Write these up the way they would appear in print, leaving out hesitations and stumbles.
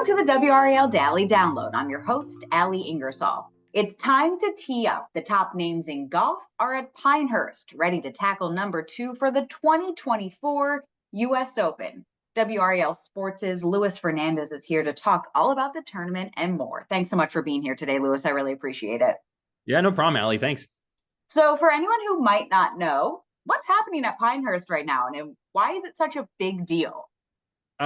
Welcome to the WRAL Daily Download. I'm your host, Ali Ingersoll. It's time to tee up. The top names in golf are at Pinehurst, ready to tackle number 2 for the 2024 U.S. Open. WRAL Sports' Luis Fernandez is here to talk all about the tournament and more. Thanks so much for being here today, Luis. I really appreciate it. Yeah, no problem, Ali. Thanks. So for anyone who might not know, what's happening at Pinehurst right now, and why is it such a big deal?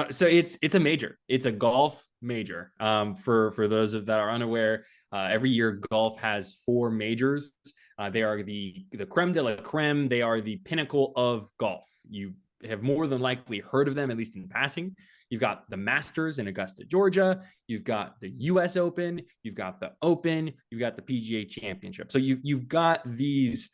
So it's a major. It's a golf major. For those that are unaware, every year golf has 4 majors. They are the creme de la creme. They are the pinnacle of golf. You have more than likely heard of them, at least in passing. You've got the Masters in Augusta, Georgia. You've got the U.S. Open. You've got the Open. You've got the PGA Championship. So you've got these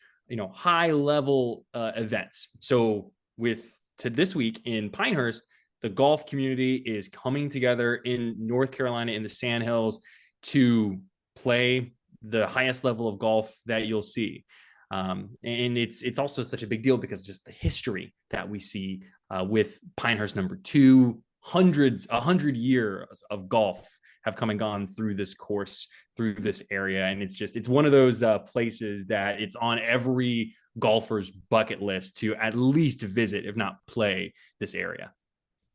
high level events. So to this week in Pinehurst, the golf community is coming together in North Carolina in the Sandhills to play the highest level of golf that you'll see. And it's also such a big deal because just the history that we see with Pinehurst number 2, 100 years of golf have come and gone through this course, through this area. And it's one of those places that it's on every golfer's bucket list to at least visit, if not play this area.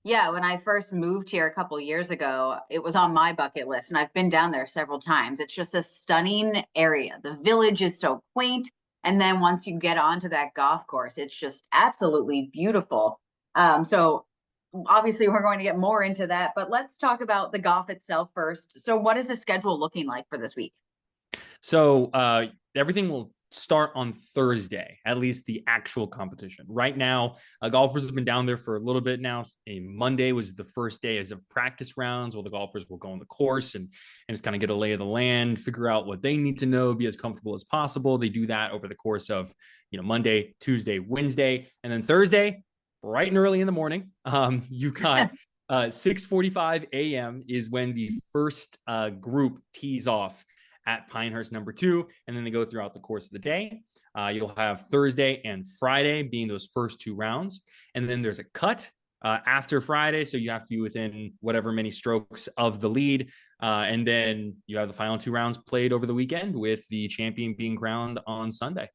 Yeah, when I first moved here a couple years ago, it was on my bucket list, and I've been down there several times. It's just a stunning area. The village is so quaint, and then once you get onto that golf course, it's just absolutely beautiful. So obviously we're going to get more into that, but let's talk about the golf itself first. So what is the schedule looking like for this week? So everything will start on Thursday, at least the actual competition. Right now, golfers have been down there for a little bit now. Monday was the first day as of practice rounds where the golfers will go on the course and just kind of get a lay of the land, figure out what they need to know, be as comfortable as possible. They do that over the course of Monday, Tuesday, Wednesday, and then Thursday, bright and early in the morning. You got 6:45 a.m. is when the first group tees off at Pinehurst number 2, and then they go throughout the course of the day. You'll have Thursday and Friday being those first 2 rounds, and then there's a cut after Friday, so you have to be within whatever many strokes of the lead, and then you have the final 2 rounds played over the weekend, with the champion being crowned on Sunday.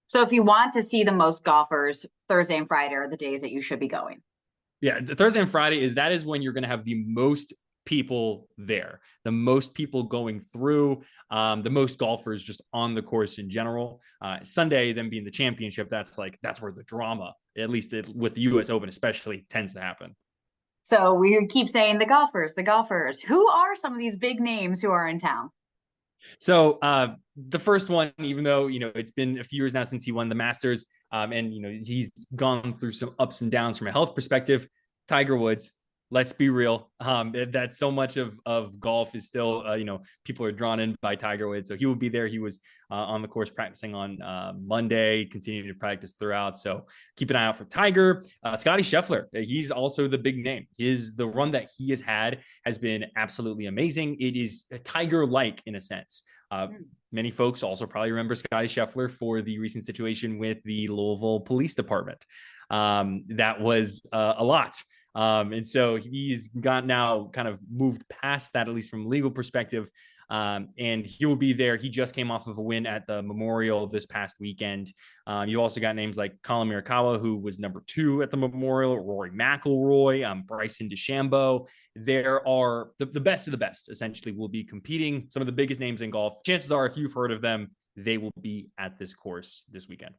So if you want to see the most golfers, Thursday and Friday are the days that you should be going. Yeah, Thursday and Friday is when you're going to have the most people there, the most people going through, the most golfers just on the course in general. Sunday, then being the championship, that's where the drama, at least with the U.S. Open especially, tends to happen. So we keep saying the golfers. Who are some of these big names who are in town? So the first one, even though it's been a few years now since he won the Masters, and he's gone through some ups and downs from a health perspective, Tiger Woods. Let's be real. That so much of golf is still, people are drawn in by Tiger Woods. So he will be there. He was on the course practicing on Monday, continuing to practice throughout. So keep an eye out for Tiger. Scotty Scheffler, he's also the big name. The run that he has had has been absolutely amazing. It is Tiger-like in a sense. Many folks also probably remember Scotty Scheffler for the recent situation with the Louisville Police Department. That was a lot. And so he's got now kind of moved past that, at least from a legal perspective. And he will be there. He just came off of a win at the Memorial this past weekend. You also got names like Colin Morikawa, who was number 2 at the Memorial, Rory McIlroy, Bryson DeChambeau. There are the best of the best, essentially, will be competing. Some of the biggest names in golf. Chances are, if you've heard of them, they will be at this course this weekend.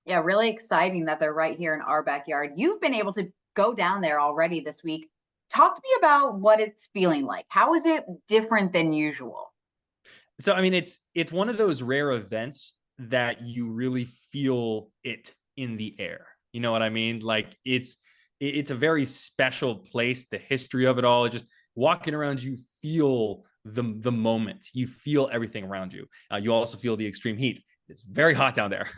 Yeah, really exciting that they're right here in our backyard. You've been able to go down there already this week. Talk to me about what it's feeling like. How is it different than usual? So, I mean, it's one of those rare events that you really feel it in the air. You know what I mean? Like it's a very special place. The history of it all, just walking around, you feel the moment. You feel everything around you. You also feel the extreme heat. It's very hot down there.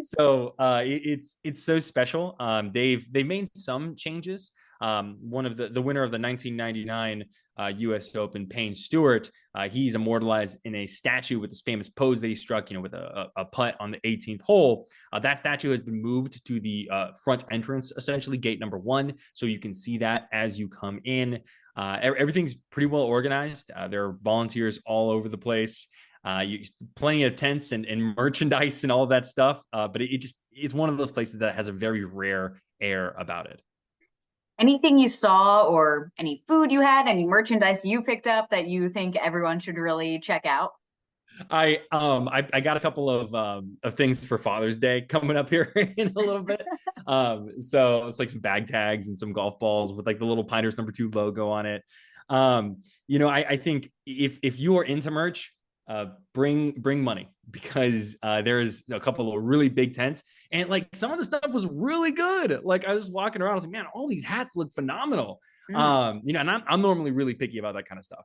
So it's so special. They've made some changes. One of the winner of the 1999 U.S. Open, Payne Stewart. He's immortalized in a statue with this famous pose that he struck, with a putt on the 18th hole. That statue has been moved to the front entrance, essentially gate number 1, so you can see that as you come in. Everything's pretty well organized. There are volunteers all over the place. Plenty of tents and merchandise and all of that stuff. But it's one of those places that has a very rare air about it. Anything you saw or any food you had, any merchandise you picked up that you think everyone should really check out? I got a couple of things for Father's Day coming up here in a little bit. So it's like some bag tags and some golf balls with like the little Pinehurst #2 logo on it. I think if you are into merch, bring money, because there's a couple of really big tents, and like some of the stuff was really good. Like I was walking around, I was like, man, all these hats look phenomenal. And I'm normally really picky about that kind of stuff.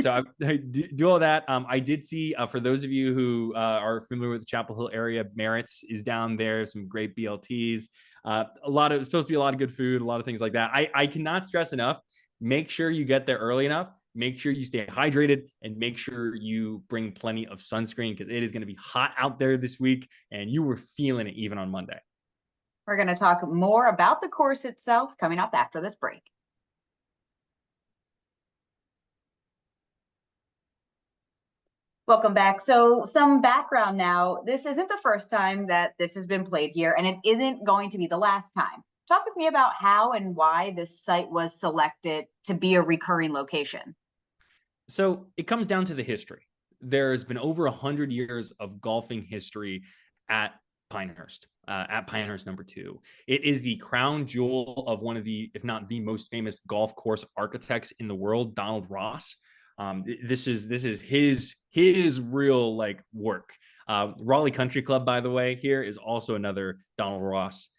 So I do all that. I did see, for those of you who are familiar with the Chapel Hill area, Merritt's is down there, some great BLTs, it's supposed to be a lot of good food, a lot of things like that. I cannot stress enough, make sure you get there early enough. Make sure you stay hydrated, and make sure you bring plenty of sunscreen, because it is going to be hot out there this week, and you were feeling it even on Monday. We're going to talk more about the course itself coming up after this break. Welcome back. So some background now. This isn't the first time that this has been played here, and it isn't going to be the last time. Talk with me about how and why this site was selected to be a recurring location. So it comes down to the history. There's been over 100 years of golfing history at Pinehurst #2. It is the crown jewel of one of the, if not the most famous golf course architects in the world, Donald Ross. This is his real like work. Raleigh Country Club, by the way, here is also another Donald Ross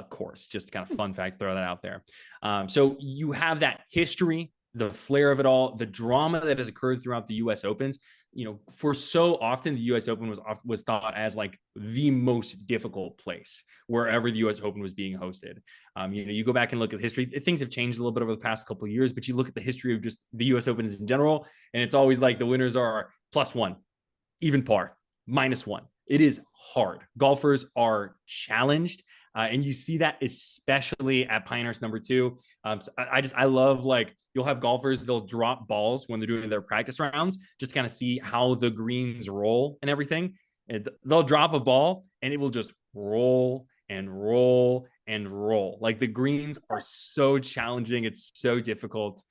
course. Just kind of fun fact, throw that out there. So you have that history, the flair of it all, the drama that has occurred throughout the U.S. Opens. For so often the U.S. Open was thought as like the most difficult place wherever the U.S. Open was being hosted. You go back and look at the history. Things have changed a little bit over the past couple of years, but you look at the history of just the U.S. Opens in general, and it's always like the winners are +1, even par, -1. It is hard. Golfers are challenged. And you see that especially at Pinehurst #2. So I love, like, you'll have golfers, they'll drop balls when they're doing their practice rounds, just to kind of see how the greens roll and everything. And they'll drop a ball and it will just roll and roll and roll. Like, the greens are so challenging. It's so difficult.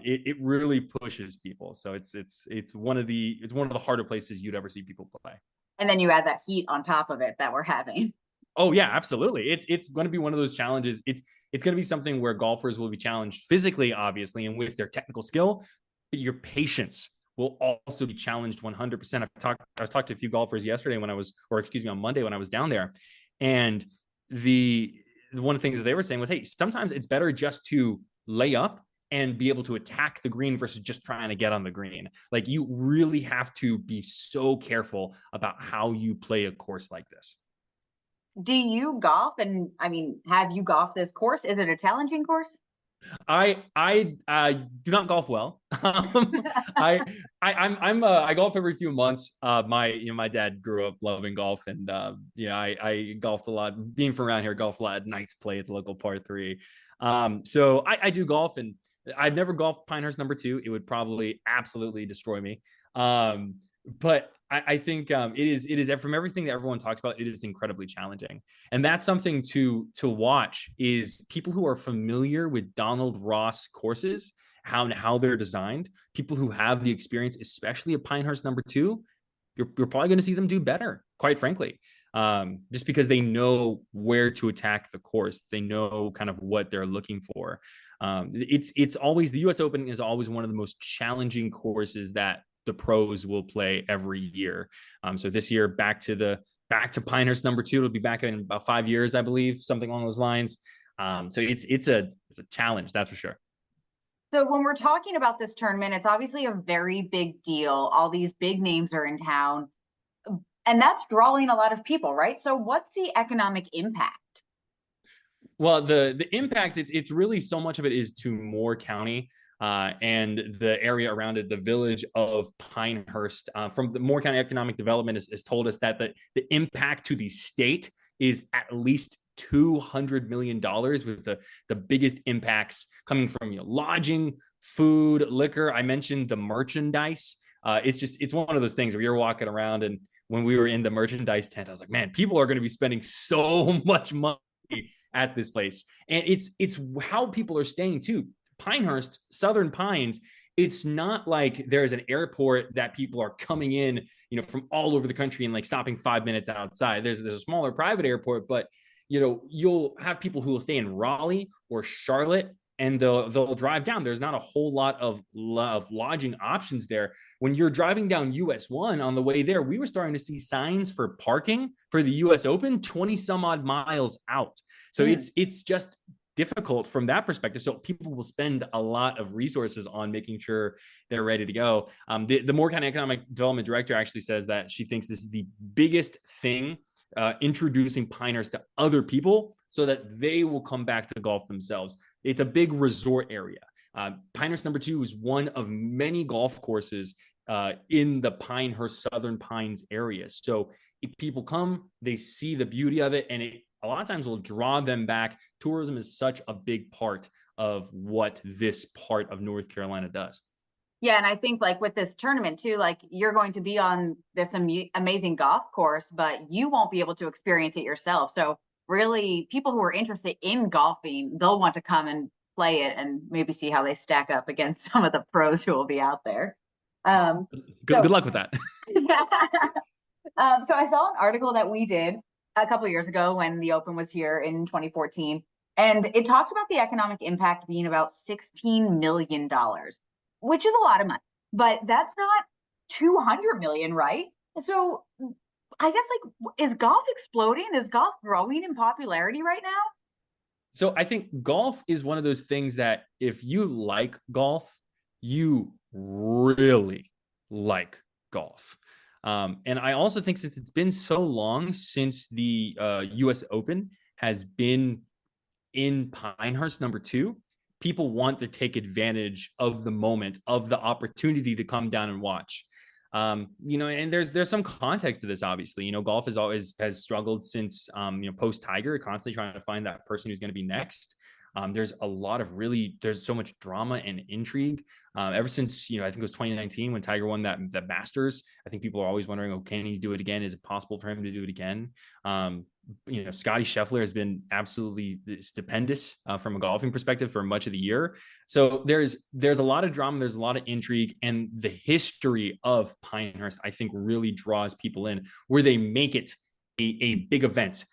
It really pushes people. So it's one of the harder places you'd ever see people play. And then you add that heat on top of it that we're having. Oh yeah, absolutely. It's going to be one of those challenges. It's going to be something where golfers will be challenged physically, obviously, and with their technical skill, but your patience will also be challenged 100%. I was talking to a few golfers yesterday on Monday when I was down there, and the one of the things that they were saying was, hey, sometimes it's better just to lay up and be able to attack the green versus just trying to get on the green. Like, you really have to be so careful about how you play a course like this. Do you golf? And I mean, have you golfed this course? Is it a challenging course? I do not golf well. I golf every few months. My dad grew up loving golf, and I golfed a lot. Being from around here, golf a lot at Knights Play. It's a local par 3. So I do golf, and I've never golfed Pinehurst #2. It would probably absolutely destroy me. But I think it is from everything that everyone talks about, it is incredibly challenging. And that's something to watch, is people who are familiar with Donald Ross courses, how they're designed, people who have the experience, especially at Pinehurst #2, you're probably going to see them do better, quite frankly. Just because they know where to attack the course. They know kind of what they're looking for. It's always, the US Open is always one of the most challenging courses that the pros will play every year. So this year, back to Pinehurst #2. It'll be back in about 5 years, I believe, something along those lines. So it's a challenge, that's for sure. So when we're talking about this tournament, it's obviously a very big deal. All these big names are in town, and that's drawing a lot of people, right? So what's the economic impact? Well, the impact, it's really, so much of it is to Moore County. and the area around it, the village of Pinehurst, from the Moore County Economic Development has told us that the impact to the state is at least $200 million, with the biggest impacts coming from lodging, food, liquor. I mentioned the merchandise. It's one of those things where you're walking around, and when we were in the merchandise tent, I was like, man, people are going to be spending so much money at this place. And it's how people are staying too. Pinehurst, Southern Pines, it's not like there's an airport that people are coming in, from all over the country and like stopping 5 minutes outside. There's a smaller private airport, but you'll have people who will stay in Raleigh or Charlotte, and they'll drive down. There's not a whole lot of lodging options there. When you're driving down US 1 on the way there, we were starting to see signs for parking for the US Open 20 some odd miles out. So it's just difficult from that perspective. So people will spend a lot of resources on making sure they're ready to go. The Moore County Economic Development Director actually says that she thinks this is the biggest thing, introducing Pinehurst to other people so that they will come back to golf themselves. It's a big resort area. Pinehurst number 2 is one of many golf courses in the Pinehurst Southern Pines area. So if people come, they see the beauty of it, and it a lot of times will draw them back. Tourism is such a big part of what this part of North Carolina does. Yeah, and I think like with this tournament too, like you're going to be on this amazing golf course, but you won't be able to experience it yourself. So really, people who are interested in golfing, they'll want to come and play it and maybe see how they stack up against some of the pros who will be out there. Good luck with that. So I saw an article that we did a couple of years ago when the Open was here in 2014, and it talked about the economic impact being about $16 million, which is a lot of money, but that's not 200 million, right? So I guess, like, is golf exploding? Is golf growing in popularity right now? So I think golf is one of those things that if you like golf, you really like golf. And I also think since it's been so long since the US Open has been in Pinehurst number 2, people want to take advantage of the moment, of the opportunity to come down and watch. And there's some context to this, obviously. Golf has struggled since post Tiger, constantly trying to find that person who's going to be next. There's so much drama and intrigue ever since, I think it was 2019 when Tiger won that Masters. I think people are always wondering, oh, can he do it again? Is it possible for him to do it again? Scotty Scheffler has been absolutely stupendous from a golfing perspective for much of the year. So there's a lot of drama, there's a lot of intrigue, and the history of Pinehurst, I think, really draws people in, where they make it a big event.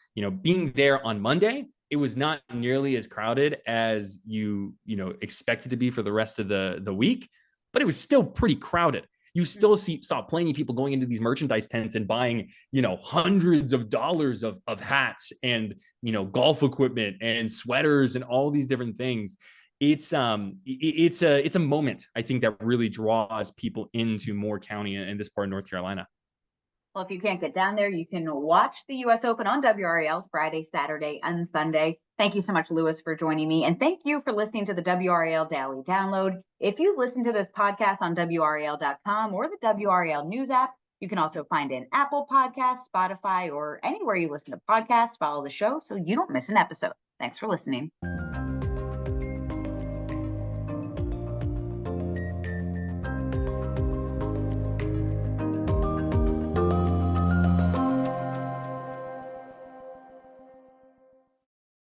Being there on Monday, it was not nearly as crowded as you expected to be for the rest of the week, but it was still pretty crowded. You still saw plenty of people going into these merchandise tents and buying, hundreds of dollars of hats and, golf equipment and sweaters and all these different things. It's a moment, I think, that really draws people into Moore County and this part of North Carolina. Well, if you can't get down there, you can watch the US Open on WRAL Friday, Saturday, and Sunday. Thank you so much, Lewis, for joining me. And thank you for listening to the WRAL Daily Download. If you listen to this podcast on WRAL.com or the WRAL News app, you can also find it in Apple Podcasts, Spotify, or anywhere you listen to podcasts. Follow the show so you don't miss an episode. Thanks for listening.